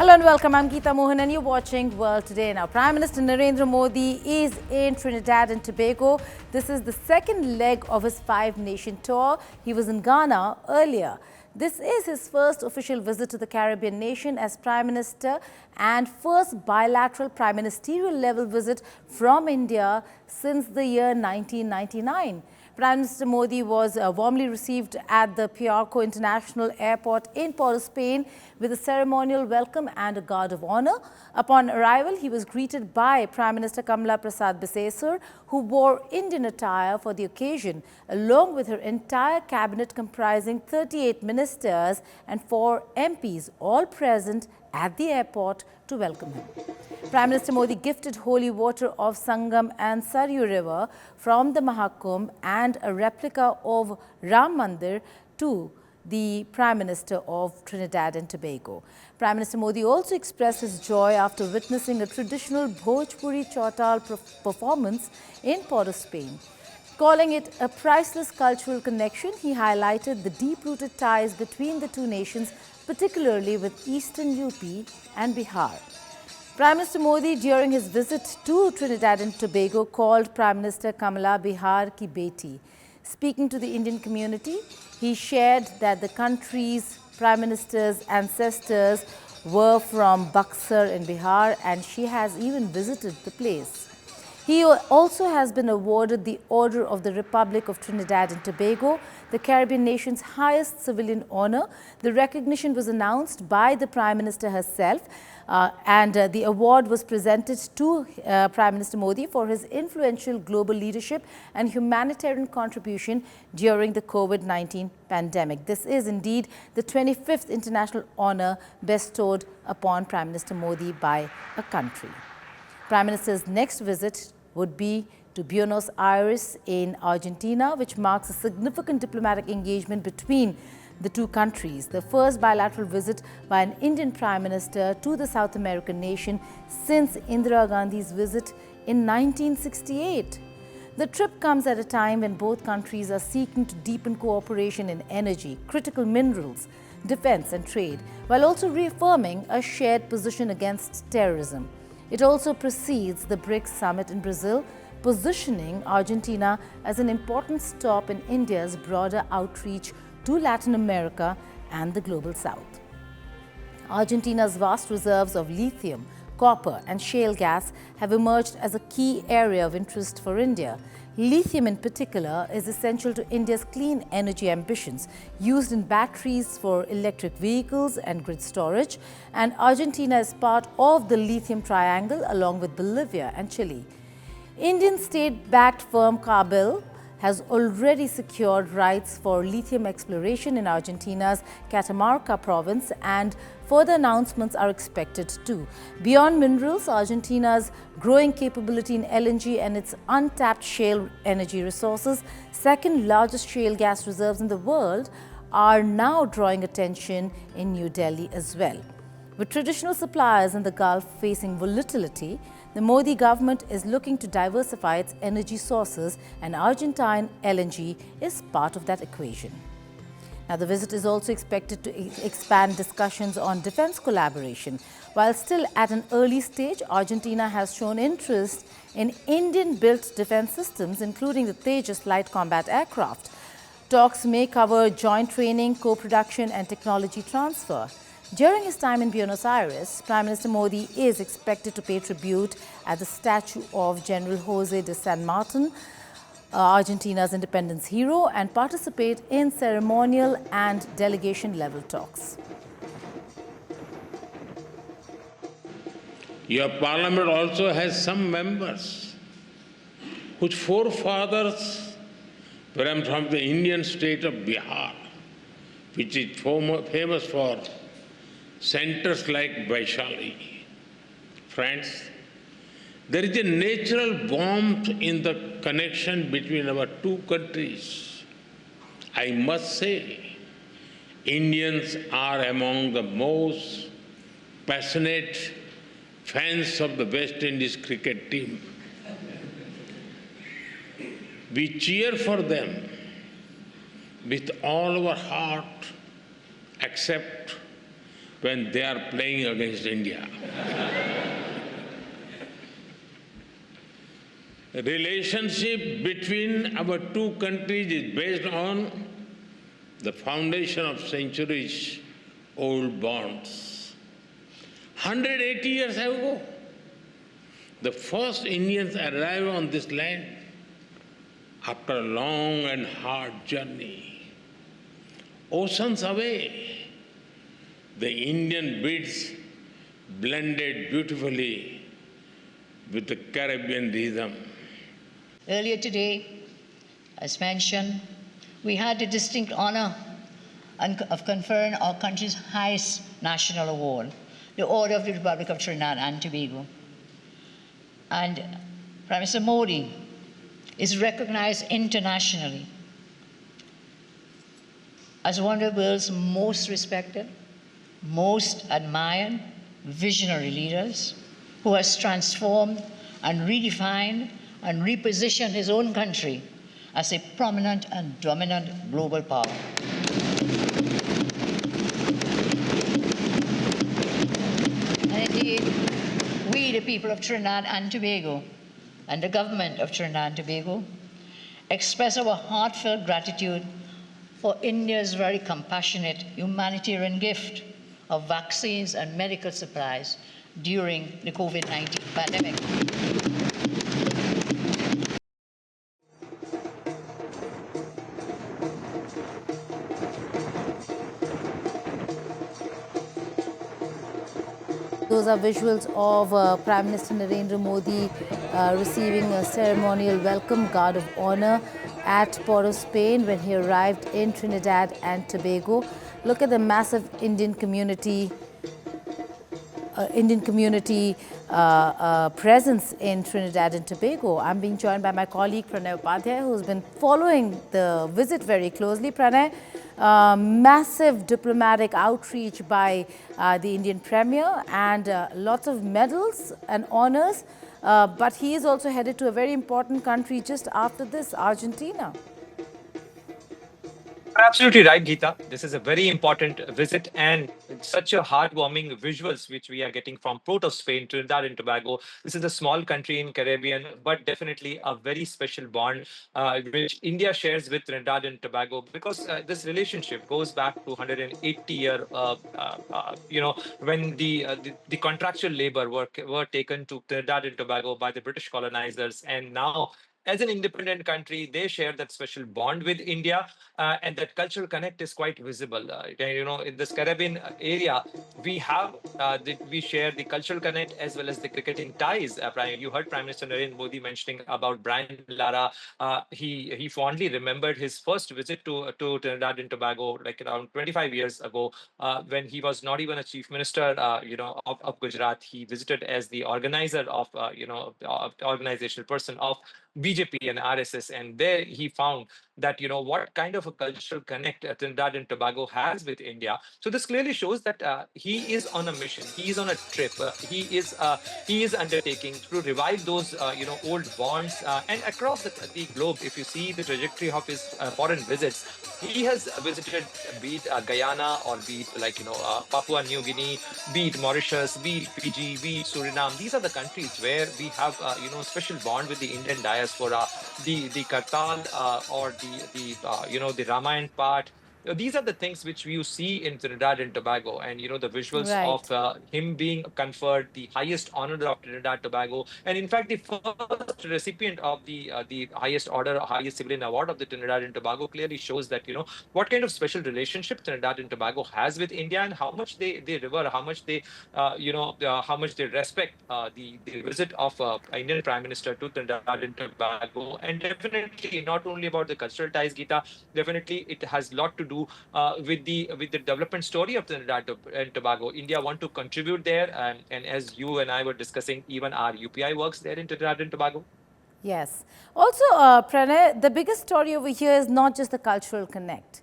Hello and welcome. I'm Geeta Mohan and you're watching World Today. Now, Prime Minister Narendra Modi is in Trinidad and Tobago. This is the second leg of his five-nation tour. He was in Ghana earlier. This is his first official visit to the Caribbean nation as Prime Minister and first bilateral prime ministerial level visit from India since the year 1999. Prime Minister Modi was warmly received at the Piarco International Airport in Port of Spain with a ceremonial welcome and a guard of honor. Upon arrival, he was greeted by Prime Minister Kamla Persad-Bissessar, who wore Indian attire for the occasion, along with her entire cabinet comprising 38 ministers and 4 MPs, all present at the airport to welcome him. Prime Minister Modi gifted holy water of Sangam and Saryu river from the Mahakumbh and a replica of Ram Mandir to the Prime Minister of Trinidad and Tobago. Prime Minister Modi also expressed his joy after witnessing a traditional Bhojpuri Chautal performance in Port of Spain. Calling it a priceless cultural connection, he highlighted the deep-rooted ties between the two nations, particularly with eastern UP and Bihar. Prime Minister Modi, during his visit to Trinidad and Tobago, called Prime Minister Kamla Bihar ki Beti. Speaking to the Indian community, he shared that the country's Prime Minister's ancestors were from Buxar in Bihar and she has even visited the place. He also has been awarded the Order of the Republic of Trinidad and Tobago, the Caribbean nation's highest civilian honor. The recognition was announced by the Prime Minister herself and the award was presented to Prime Minister Modi for his influential global leadership and humanitarian contribution during the COVID-19 pandemic. This is indeed the 25th international honor bestowed upon Prime Minister Modi by a country. Prime Minister's next visit would be to Buenos Aires in Argentina, which marks a significant diplomatic engagement between the two countries, the first bilateral visit by an Indian Prime Minister to the South American nation since Indira Gandhi's visit in 1968. The trip comes at a time when both countries are seeking to deepen cooperation in energy, critical minerals, defense and trade, while also reaffirming a shared position against terrorism. It also precedes the BRICS summit in Brazil, positioning Argentina as an important stop in India's broader outreach to Latin America and the global south. Argentina's vast reserves of lithium, copper and shale gas have emerged as a key area of interest for India. Lithium in particular is essential to India's clean energy ambitions, used in batteries for electric vehicles and grid storage, and Argentina is part of the lithium triangle along with Bolivia and Chile. Indian state-backed firm Cargill has already secured rights for lithium exploration in Argentina's Catamarca province and further announcements are expected too. Beyond minerals, Argentina's growing capability in LNG and its untapped shale energy resources, second largest shale gas reserves in the world, are now drawing attention in New Delhi as well. With traditional suppliers in the Gulf facing volatility, the Modi government is looking to diversify its energy sources and Argentine LNG is part of that equation. Now, the visit is also expected to expand discussions on defense collaboration. While still at an early stage, Argentina has shown interest in Indian-built defense systems, including the Tejas light combat aircraft. Talks may cover joint training, co-production and technology transfer. During his time in Buenos Aires, Prime Minister Modi is expected to pay tribute at the statue of General Jose de San Martin, Argentina's independence hero, and participate in ceremonial and delegation-level talks. Your parliament also has some members whose forefathers were from the Indian state of Bihar, which is famous for centers like Vaishali. Friends, there is a natural warmth in the connection between our two countries. I must say, Indians are among the most passionate fans of the West Indies cricket team. We cheer for them with all our heart, except when they are playing against India. The relationship between our two countries is based on the foundation of centuries-old bonds. 180 years ago, the first Indians arrived on this land after a long and hard journey. Oceans away, the Indian beats blended beautifully with the Caribbean rhythm. Earlier today, as mentioned, we had the distinct honor of conferring our country's highest national award, the Order of the Republic of Trinidad and Tobago. And Prime Minister Modi is recognized internationally as one of the world's most respected, most admired, visionary leaders who has transformed and redefined and repositioned his own country as a prominent and dominant global power. And indeed, we, the people of Trinidad and Tobago, and the government of Trinidad and Tobago, express our heartfelt gratitude for India's very compassionate humanitarian gift of vaccines and medical supplies during the COVID-19 pandemic. Those are visuals of Prime Minister Narendra Modi receiving a ceremonial welcome guard of honor at Port of Spain when he arrived in Trinidad and Tobago. Look at the massive Indian community presence in Trinidad and Tobago. I'm being joined by my colleague Pranay Upadhyay, who's been following the visit very closely. Pranay, massive diplomatic outreach by the Indian Premier and lots of medals and honors. But he is also headed to a very important country just after this, Argentina. You're absolutely right, Geeta. This is a very important visit and such a heartwarming visuals which we are getting from Port of Spain, Trinidad and Tobago. This is a small country in Caribbean, but definitely a very special bond which India shares with Trinidad and Tobago, because this relationship goes back to 180 year, when the contractual labor were taken to Trinidad and Tobago by the British colonizers, and now as an independent country, they share that special bond with India, and that cultural connect is quite visible. In this Caribbean area, we have we share the cultural connect as well as the cricketing ties. You heard Prime Minister Narendra Modi mentioning about Brian Lara. He fondly remembered his first visit to Trinidad and Tobago, like around 25 years ago, when he was not even a chief minister, of Gujarat. He visited as the organizer of, the organizational person of BJP and RSS, and there he found that what kind of a cultural connect Trinidad and Tobago has with India. So this clearly shows that he is on a mission, he is on a trip, he is undertaking to revive those old bonds, and across the globe. If you see the trajectory of his foreign visits, he has visited, be it Guyana or be it Papua New Guinea, be it Mauritius, be it Fiji, be it Suriname. These are the countries where we have special bond with the Indian diaspora, the Kartal or the Ramayan part. These are the things which you see in Trinidad and Tobago, and the visuals of him being conferred the highest honor of Trinidad and Tobago, and in fact the first recipient of the highest order, highest civilian award of the Trinidad and Tobago, clearly shows that what kind of special relationship Trinidad and Tobago has with India, and how much they revere, how much they how much they respect the visit of Indian Prime Minister to Trinidad and Tobago. And definitely not only about the cultural ties, Geeta, definitely it has a lot to do with the development story of Trinidad and Tobago. India want to contribute there, and as you and I were discussing, even our UPI works there in Trinidad and Tobago. Yes. Also, Pranay, the biggest story over here is not just the cultural connect.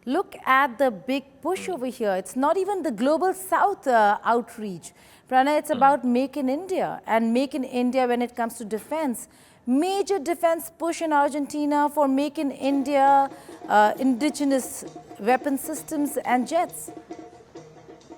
Look at the big push over here. It's not even the global south outreach. Pranay, it's about Make in India, and Make in India when it comes to defense. Major defense push in Argentina for Make in India, indigenous weapon systems and jets.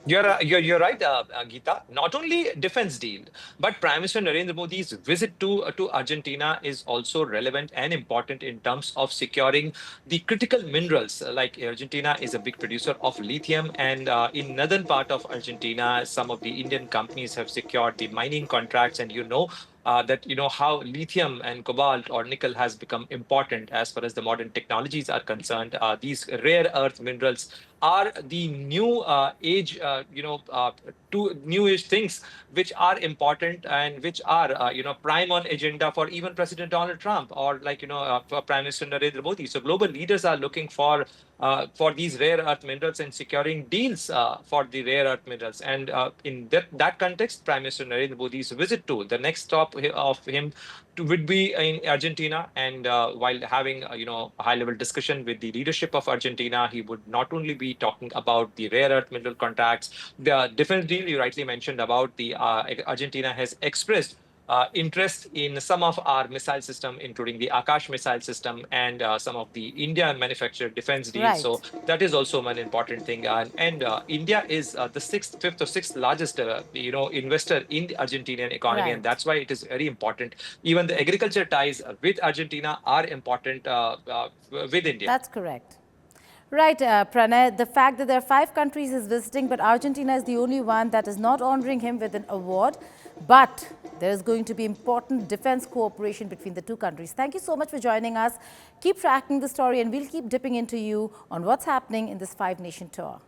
You're right, Geeta. Not only defense deal, but Prime Minister Narendra Modi's visit to Argentina is also relevant and important in terms of securing the critical minerals. Like Argentina is a big producer of lithium, and in northern part of Argentina, some of the Indian companies have secured the mining contracts, and that how lithium and cobalt or nickel has become important as far as the modern technologies are concerned. These rare earth minerals are the new age, two new age things which are important and which are, prime on agenda for even President Donald Trump or for Prime Minister Narendra Modi. So global leaders are looking for these rare earth minerals and securing deals for the rare earth minerals. And in that context, Prime Minister Narendra Modi's visit to the next stop of him would be in Argentina, and while having a high-level discussion with the leadership of Argentina, he would not only be talking about the rare earth mineral contracts, the defense deal you rightly mentioned about the Argentina has expressed interest in some of our missile system, including the Akash missile system and some of the India manufactured defense deals. Right. So that is also one important thing. And India is the fifth or sixth largest, investor in the Argentinian economy, Right. and that's why it is very important. Even the agriculture ties with Argentina are important with India. That's correct. Right, Pranay, the fact that there are 5 countries he's visiting, but Argentina is the only one that is not honoring him with an award. But there is going to be important defense cooperation between the two countries. Thank you so much for joining us. Keep tracking the story, and we'll keep dipping into you on what's happening in this 5-nation tour.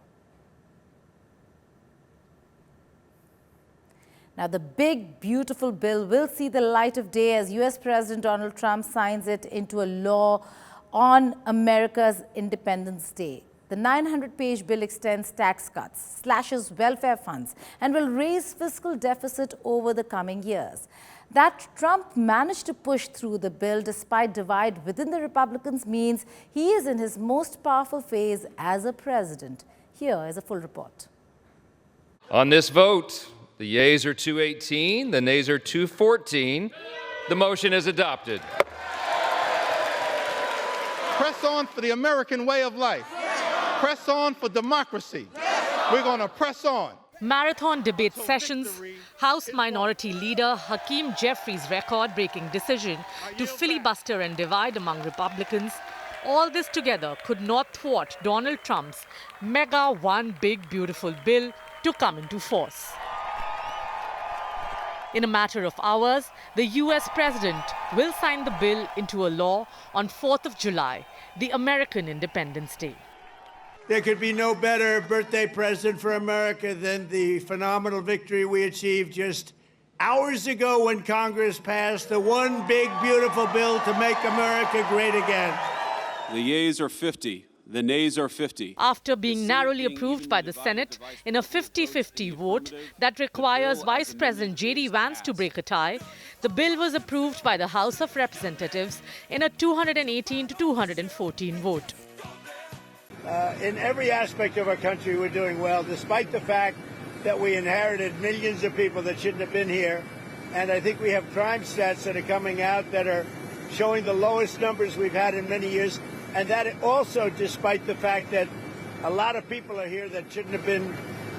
Now, the big, beautiful bill will see the light of day as US President Donald Trump signs it into a law on America's Independence Day. The 900-page bill extends tax cuts, slashes welfare funds, and will raise fiscal deficit over the coming years. That Trump managed to push through the bill despite divide within the Republicans means he is in his most powerful phase as a president. Here is a full report. On this vote, the yeas are 218, the nays are 214. The motion is adopted. Press on for the American way of life. Press on for democracy. We're going to press on. Marathon debate sessions, House Minority Leader Hakeem Jeffries' record-breaking decision to filibuster and divide among Republicans, all this together could not thwart Donald Trump's mega one big beautiful bill to come into force. In a matter of hours, the US president will sign the bill into a law on 4th of July, the American Independence Day. There could be no better birthday present for America than the phenomenal victory we achieved just hours ago when Congress passed the one big, beautiful bill to make America great again. The yeas are 50. The nays are 50. After being narrowly approved by the Senate in a 50-50 vote that requires Vice President J.D. Vance to break a tie, the bill was approved by the House of Representatives in a 218 to 214 vote. In every aspect of our country, we're doing well, despite the fact that we inherited millions of people that shouldn't have been here. And I think we have crime stats that are coming out that are showing the lowest numbers we've had in many years. And that also despite the fact that a lot of people are here that shouldn't have been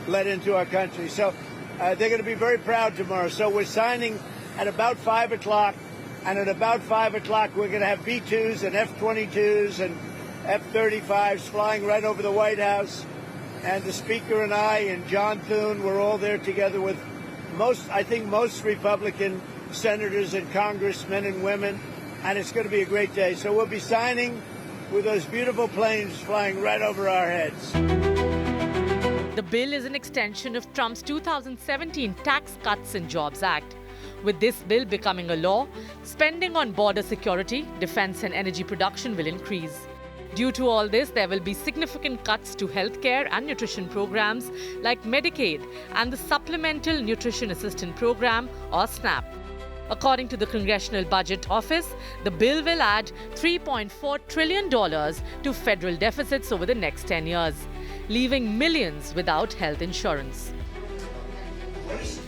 let into our country. So they're going to be very proud tomorrow. So we're signing at about 5 o'clock. And at about 5 o'clock, we're going to have B-2s and F-22s and F-35s flying right over the White House. And the Speaker and I and John Thune, we're all there together with most Republican senators and congressmen and women. And it's going to be a great day. So we'll be signing with those beautiful planes flying right over our heads. The bill is an extension of Trump's 2017 Tax Cuts and Jobs Act. With this bill becoming a law, spending on border security, defense and energy production will increase. Due to all this, there will be significant cuts to healthcare and nutrition programs like Medicaid and the Supplemental Nutrition Assistance Program, or SNAP. According to the Congressional Budget Office, the bill will add $3.4 trillion to federal deficits over the next 10 years, leaving millions without health insurance.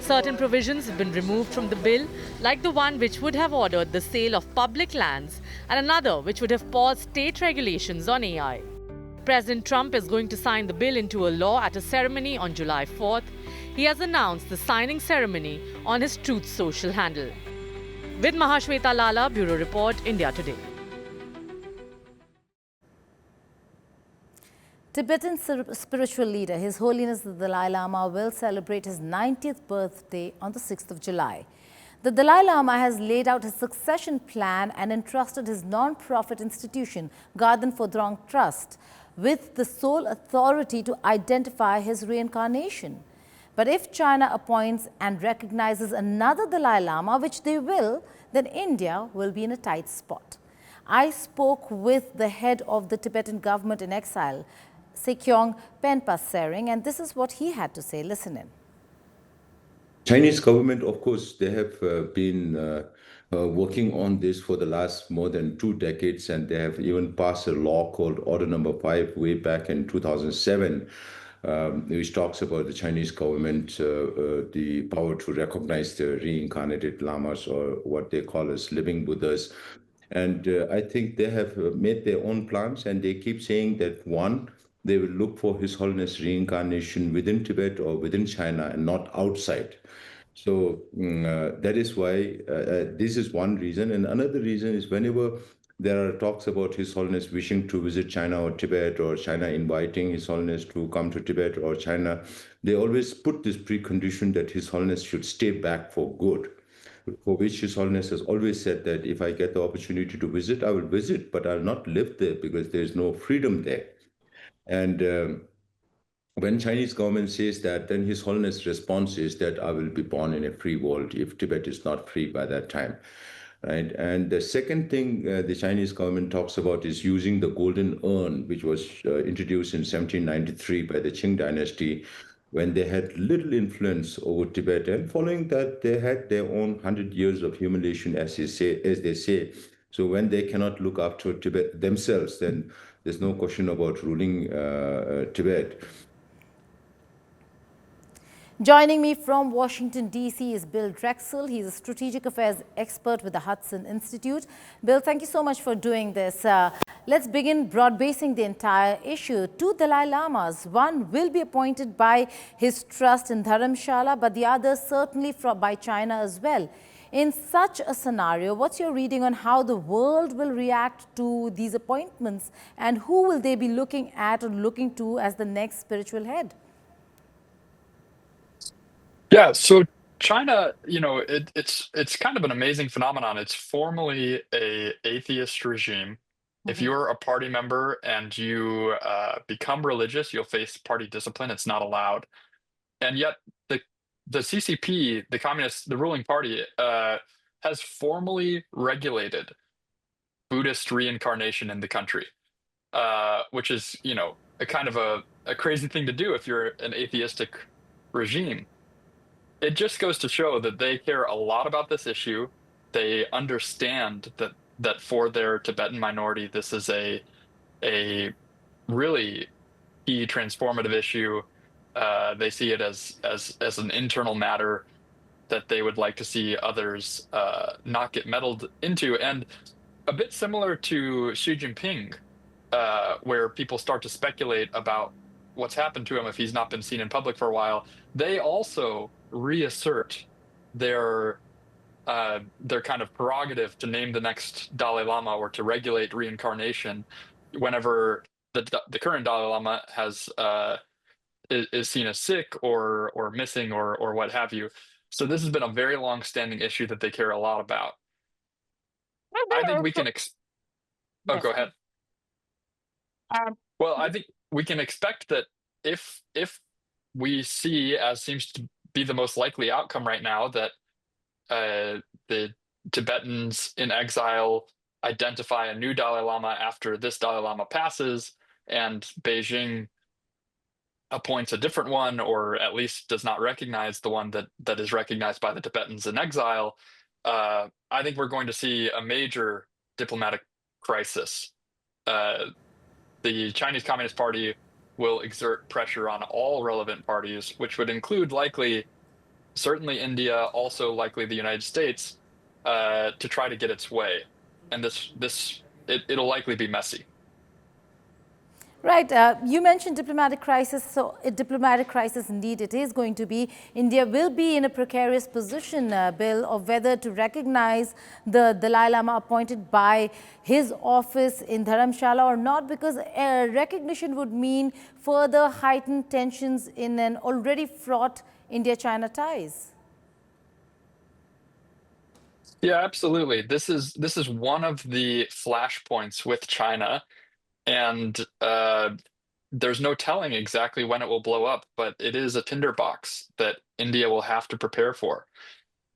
Certain provisions have been removed from the bill, like the one which would have ordered the sale of public lands and another which would have paused state regulations on AI. President Trump is going to sign the bill into a law at a ceremony on July 4th. He has announced the signing ceremony on his Truth Social handle. With Mahashweta Lala, Bureau Report, India Today. Tibetan spiritual leader, His Holiness the Dalai Lama, will celebrate his 90th birthday on the 6th of July. The Dalai Lama has laid out his succession plan and entrusted his non-profit institution, Garden for Drong Trust, with the sole authority to identify his reincarnation. But if China appoints and recognizes another Dalai Lama, which they will, then India will be in a tight spot. I spoke with the head of the Tibetan government in exile, Sekyong Penpa Sering, and this is what he had to say. Listen in. Chinese government, of course, they have been working on this for the last more than 2 decades, and they have even passed a law called Order Number 5 way back in 2007, which talks about the Chinese government, the power to recognize the reincarnated lamas, or what they call as living Buddhas. And I think they have made their own plans, and they keep saying that, one, they will look for His Holiness reincarnation within Tibet or within China and not outside. So that is why this is one reason. And another reason is whenever there are talks about His Holiness wishing to visit China or Tibet, or China inviting His Holiness to come to Tibet or China, they always put this precondition that His Holiness should stay back for good, for which His Holiness has always said that if I get the opportunity to visit, I will visit, but I'll not live there because there is no freedom there. And when Chinese government says that, then His Holiness' response is that I will be born in a free world if Tibet is not free by that time. Right? And the second thing the Chinese government talks about is using the golden urn, which was introduced in 1793 by the Qing dynasty, when they had little influence over Tibet. And following that, they had their own 100 years of humiliation, as they say. So when they cannot look after Tibet themselves, then there's no question about ruling Tibet. Joining me from Washington, D.C. is Bill Drexel. He's a strategic affairs expert with the Hudson Institute. Bill, thank you so much for doing this. Let's begin broad-basing the entire issue. 2 Dalai Lamas. One will be appointed by his trust in Dharamshala, but the other certainly by China as well. In such a scenario, what's your reading on how the world will react to these appointments, and who will they be looking at or looking to as the next spiritual head? Yeah, so China, it's kind of an amazing phenomenon. It's formally an atheist regime. If you're a party member and you become religious, you'll face party discipline. It's not allowed. And yet the CCP, the ruling party, has formally regulated Buddhist reincarnation in the country, which is, a kind of a crazy thing to do if you're an atheistic regime. It just goes to show that they care a lot about this issue. They understand that for their Tibetan minority, this is a really key transformative issue. They see it as an internal matter that they would like to see others not get meddled into. And a bit similar to Xi Jinping, where people start to speculate about what's happened to him if he's not been seen in public for a while, they also reassert their kind of prerogative to name the next Dalai Lama or to regulate reincarnation whenever the current Dalai Lama is seen as sick or missing or what have you. So this has been a very long-standing issue that they care a lot about. I think we can go ahead. Well, I think we can expect that if we see, as seems to be the most likely outcome right now, that the Tibetans in exile identify a new Dalai Lama after this Dalai Lama passes, and Beijing appoints a different one, or at least does not recognize the one that is recognized by the Tibetans in exile, I think we're going to see a major diplomatic crisis. The Chinese Communist Party will exert pressure on all relevant parties, which would include certainly India, also likely the United States, to try to get its way. And it'll likely be messy. Right. You mentioned diplomatic crisis. So a diplomatic crisis, indeed, it is going to be. India will be in a precarious position, Bill, of whether to recognize the Dalai Lama appointed by his office in Dharamshala or not, because recognition would mean further heightened tensions in an already fraught India-China ties. Yeah, absolutely. This is one of the flashpoints with China, and there's no telling exactly when it will blow up, but it is a tinderbox that India will have to prepare for.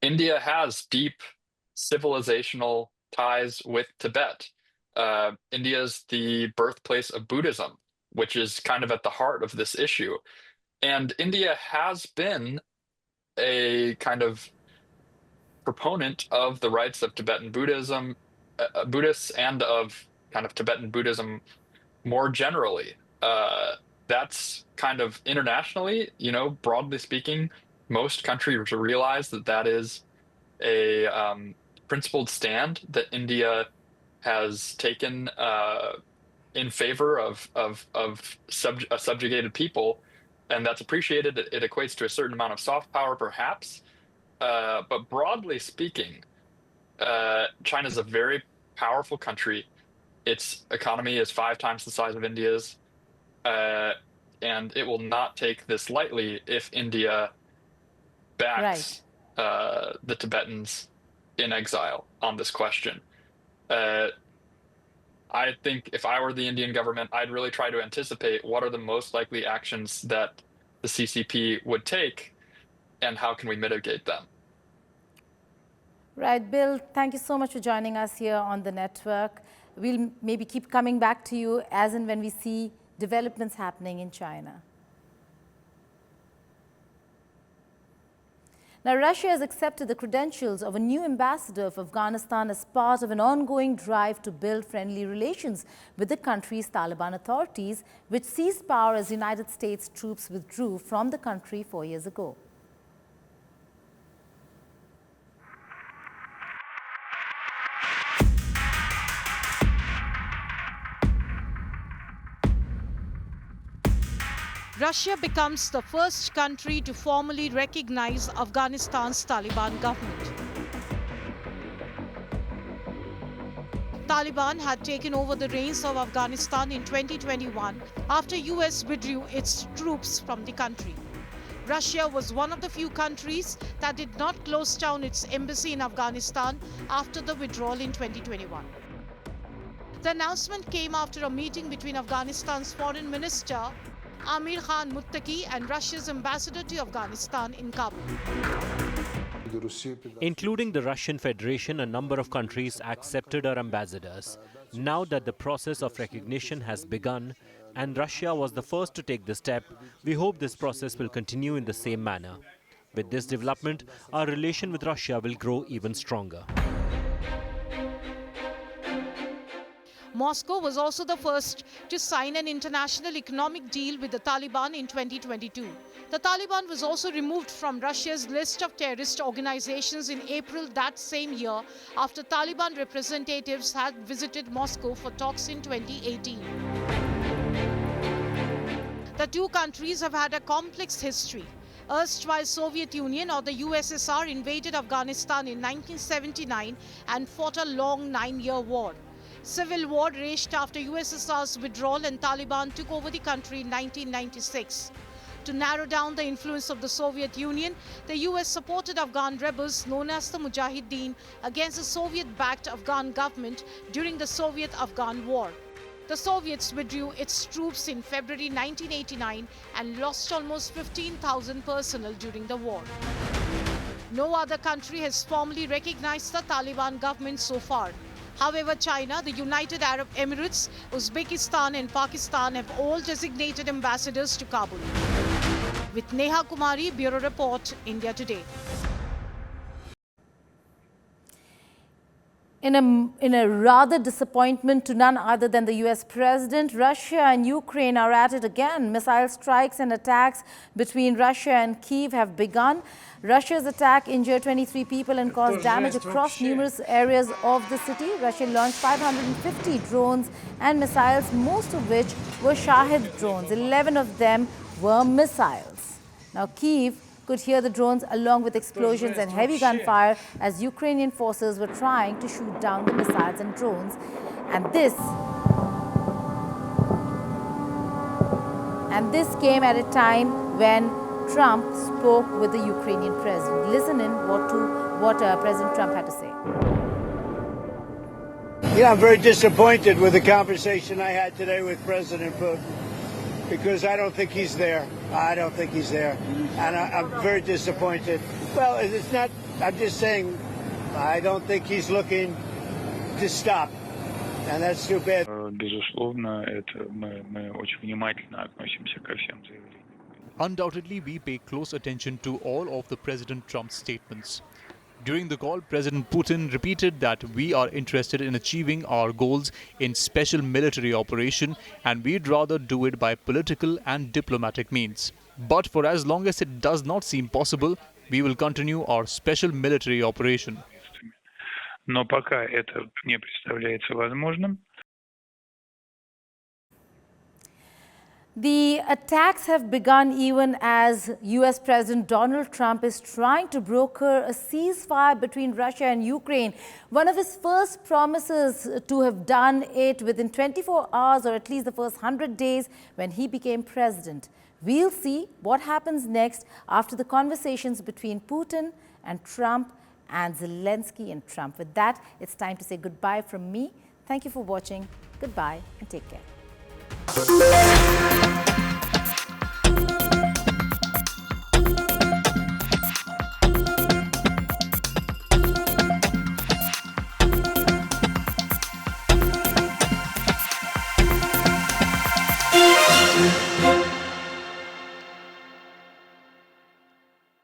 India has deep civilizational ties with Tibet. India is the birthplace of Buddhism, which is kind of at the heart of this issue. And India has been a kind of proponent of the rights of Tibetan Buddhism, Buddhists, and of kind of Tibetan Buddhism more generally. That's kind of internationally, broadly speaking, most countries realize that that is a principled stand that India has taken in favor of a subjugated people, and that's appreciated. It equates to a certain amount of soft power, perhaps. But broadly speaking, China is a very powerful country. Its economy is 5 times the size of India's, and it will not take this lightly if India backs the Tibetans in exile on this question. I think if I were the Indian government, I'd really try to anticipate what are the most likely actions that the CCP would take, and how can we mitigate them? Right, Bill, thank you so much for joining us here on the network. We'll maybe keep coming back to you as and when we see developments happening in China. Now, Russia has accepted the credentials of a new ambassador of Afghanistan as part of an ongoing drive to build friendly relations with the country's Taliban authorities, which seized power as United States troops withdrew from the country 4 years ago. Russia becomes the first country to formally recognize Afghanistan's Taliban government. Taliban had taken over the reins of Afghanistan in 2021 after US withdrew its troops from the country. Russia was one of the few countries that did not close down its embassy in Afghanistan after the withdrawal in 2021. The announcement came after a meeting between Afghanistan's Foreign Minister Amir Khan Muttaqi and Russia's ambassador to Afghanistan in Kabul. Including the Russian Federation, a number of countries accepted our ambassadors. Now that the process of recognition has begun, and Russia was the first to take the step, we hope this process will continue in the same manner. With this development, our relation with Russia will grow even stronger. Moscow was also the first to sign an international economic deal with the Taliban in 2022. The Taliban was also removed from Russia's list of terrorist organizations in April that same year after Taliban representatives had visited Moscow for talks in 2018. The two countries have had a complex history. Erstwhile Soviet Union or the USSR invaded Afghanistan in 1979 and fought a long 9-year war. Civil war raged after USSR's withdrawal and Taliban took over the country in 1996. To narrow down the influence of the Soviet Union, the US supported Afghan rebels known as the Mujahideen against the Soviet-backed Afghan government during the Soviet-Afghan War. The Soviets withdrew its troops in February 1989 and lost almost 15,000 personnel during the war. No other country has formally recognized the Taliban government so far. However, China, the United Arab Emirates, Uzbekistan and Pakistan have all designated ambassadors to Kabul. With Neha Kumari, Bureau Report, India Today. In a rather disappointment to none other than the US president, Russia and Ukraine are at it again. Missile strikes and attacks between Russia and Kyiv have begun. Russia's attack injured 23 people and caused damage across numerous areas of the city. Russia launched 550 drones and missiles, most of which were Shahid drones. 11 of them were missiles. Now, Kyiv could hear the drones along with explosions and heavy gunfire as Ukrainian forces were trying to shoot down the missiles and drones. And this came at a time when Trump spoke with the Ukrainian president. Listen in what President Trump had to say. Yeah, I'm very disappointed with the conversation I had today with President Putin, because I don't think he's there. I don't think he's there. And I'm very disappointed. Well, it's not, I'm just saying, I don't think he's looking to stop. And that's too bad. Безусловно, мы очень внимательно относимся ко всем заявлениям. Undoubtedly, we pay close attention to all of the President Trump's statements. During the call, President Putin repeated that we are interested in achieving our goals in special military operation, and we'd rather do it by political and diplomatic means. But for as long as it does not seem possible, we will continue our special military operation. Но пока это не представляется возможным. The attacks have begun even as US President Donald Trump is trying to broker a ceasefire between Russia and Ukraine. One of his first promises to have done it within 24 hours or at least the first 100 days when he became president. We'll see what happens next after the conversations between Putin and Trump and Zelensky and Trump. With that, it's time to say goodbye from me. Thank you for watching. Goodbye and take care.